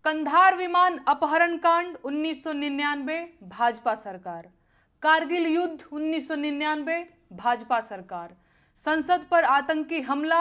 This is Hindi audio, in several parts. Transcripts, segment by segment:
कंधार विमान अपहरण कांड 1999 भाजपा सरकार, कारगिल युद्ध 1999 भाजपा सरकार, संसद पर आतंकी हमला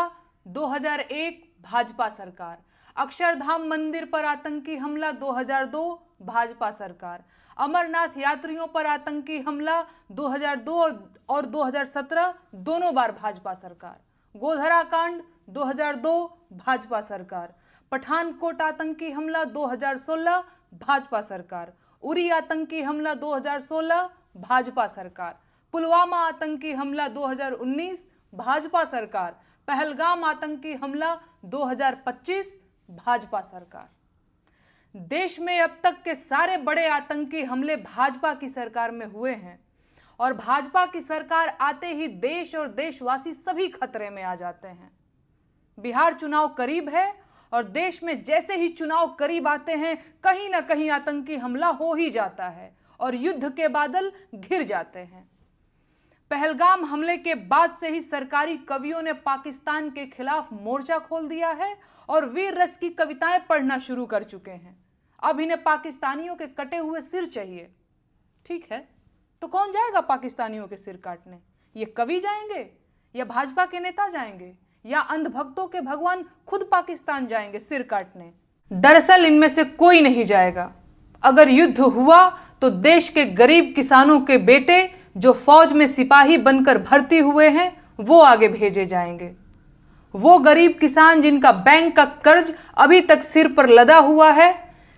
2001 भाजपा सरकार, अक्षरधाम मंदिर पर आतंकी हमला 2002 भाजपा सरकार, अमरनाथ यात्रियों पर आतंकी हमला 2002 और 2017 दोनों बार भाजपा सरकार, गोधरा कांड 2002 भाजपा सरकार, पठानकोट आतंकी हमला 2016 भाजपा सरकार, उरी आतंकी हमला 2016 भाजपा सरकार, पुलवामा आतंकी हमला 2019 भाजपा सरकार, पहलगाम आतंकी हमला 2025 भाजपा सरकार। देश में अब तक के सारे बड़े आतंकी हमले भाजपा की सरकार में हुए हैं और भाजपा की सरकार आते ही देश और देशवासी सभी खतरे में आ जाते हैं। बिहार चुनाव करीब है और देश में जैसे ही चुनाव करीब आते हैं कहीं ना कहीं आतंकी हमला हो ही जाता है और युद्ध के बादल घिर जाते हैं। पहलगाम हमले के बाद से ही सरकारी कवियों ने पाकिस्तान के खिलाफ मोर्चा खोल दिया है और वीर रस की कविताएं पढ़ना शुरू कर चुके हैं। अब इन्हें पाकिस्तानियों के कटे हुए सिर चाहिए। ठीक है, तो कौन जाएगा पाकिस्तानियों के सिर काटने? ये कवि जाएंगे या भाजपा के नेता जाएंगे या अंधभक्तों के भगवान खुद पाकिस्तान जाएंगे सिर काटने? दरअसल इनमें से कोई नहीं जाएगा। अगर युद्ध हुआ तो देश के गरीब किसानों के बेटे जो फौज में सिपाही बनकर भर्ती हुए हैं वो आगे भेजे जाएंगे। वो गरीब किसान जिनका बैंक का कर्ज अभी तक सिर पर लदा हुआ है,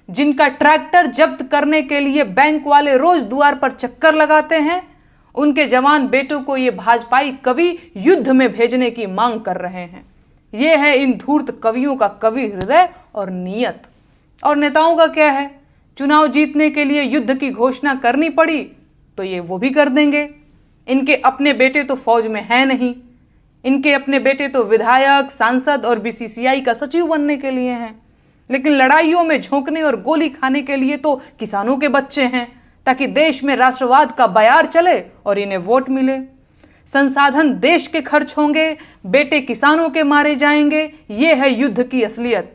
जिनका ट्रैक्टर जब्त करने के लिए बैंक वाले रोज द्वार पर चक्कर लगाते हैं, उनके जवान बेटों को ये भाजपाई कवि युद्ध में भेजने की मांग कर रहे हैं। ये है इन धूर्त कवियों का कवि हृदय और नीयत। और नेताओं का क्या है? चुनाव जीतने के लिए युद्ध की घोषणा करनी पड़ी तो ये वो भी कर देंगे। इनके अपने बेटे तो फौज में हैं नहीं, इनके अपने बेटे तो विधायक, सांसद और बीसीसीआई का सचिव बनने के लिए हैं, लेकिन लड़ाइयों में झोंकने और गोली खाने के लिए तो किसानों के बच्चे हैं, ताकि देश में राष्ट्रवाद का बयार चले और इन्हें वोट मिले। संसाधन देश के खर्च होंगे, बेटे किसानों के मारे जाएंगे। ये है युद्ध की असलियत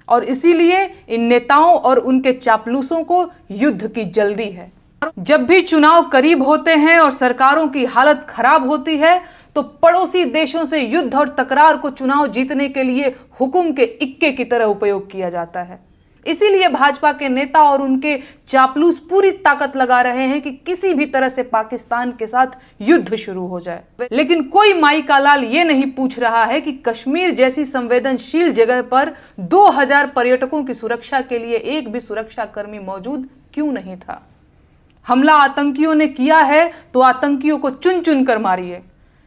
और इसीलिए इन नेताओं और उनके चापलूसों को युद्ध की जल्दी है। जब भी चुनाव करीब होते हैं और सरकारों की हालत खराब होती है तो पड़ोसी देशों से युद्ध और तकरार को चुनाव जीतने के लिए हुकुम के इक्के की तरह उपयोग किया जाता है। इसीलिए भाजपा के नेता और उनके चापलूस पूरी ताकत लगा रहे हैं कि किसी भी तरह से पाकिस्तान के साथ युद्ध शुरू हो जाए। लेकिन कोई माई का लाल ये नहीं पूछ रहा है कि कश्मीर जैसी संवेदनशील जगह पर 2000 पर्यटकों की सुरक्षा के लिए एक भी सुरक्षा कर्मी मौजूद क्यों नहीं था। हमला आतंकियों ने किया है तो आतंकियों को चुन चुन कर मारिए,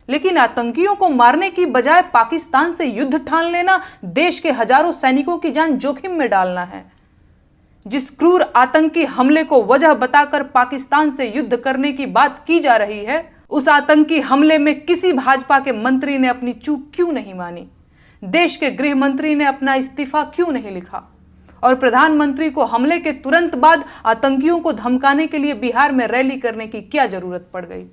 लेकिन आतंकियों को मारने की बजाय पाकिस्तान से युद्ध ठान लेना देश के हजारों सैनिकों की जान जोखिम में डालना है। जिस क्रूर आतंकी हमले को वजह बताकर पाकिस्तान से युद्ध करने की बात की जा रही है, उस आतंकी हमले में किसी भाजपा के मंत्री ने अपनी चूक क्यों नहीं मानी? देश के गृह मंत्री ने अपना इस्तीफा क्यों नहीं लिखा? और प्रधानमंत्री को हमले के तुरंत बाद आतंकियों को धमकाने के लिए बिहार में रैली करने की क्या जरूरत पड़ गई?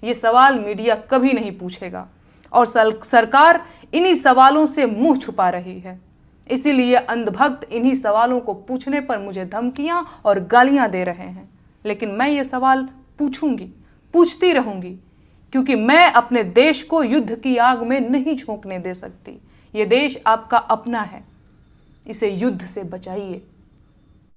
ये सवाल मीडिया कभी नहीं पूछेगा और सरकार इन्हीं सवालों से मुंह छुपा रही है। इसीलिए अंधभक्त इन्हीं सवालों को पूछने पर मुझे धमकियां और गालियां दे रहे हैं, लेकिन मैं ये सवाल पूछूंगी, पूछती रहूंगी, क्योंकि मैं अपने देश को युद्ध की आग में नहीं झोंकने दे सकती। ये देश आपका अपना है, इसे युद्ध से बचाइए।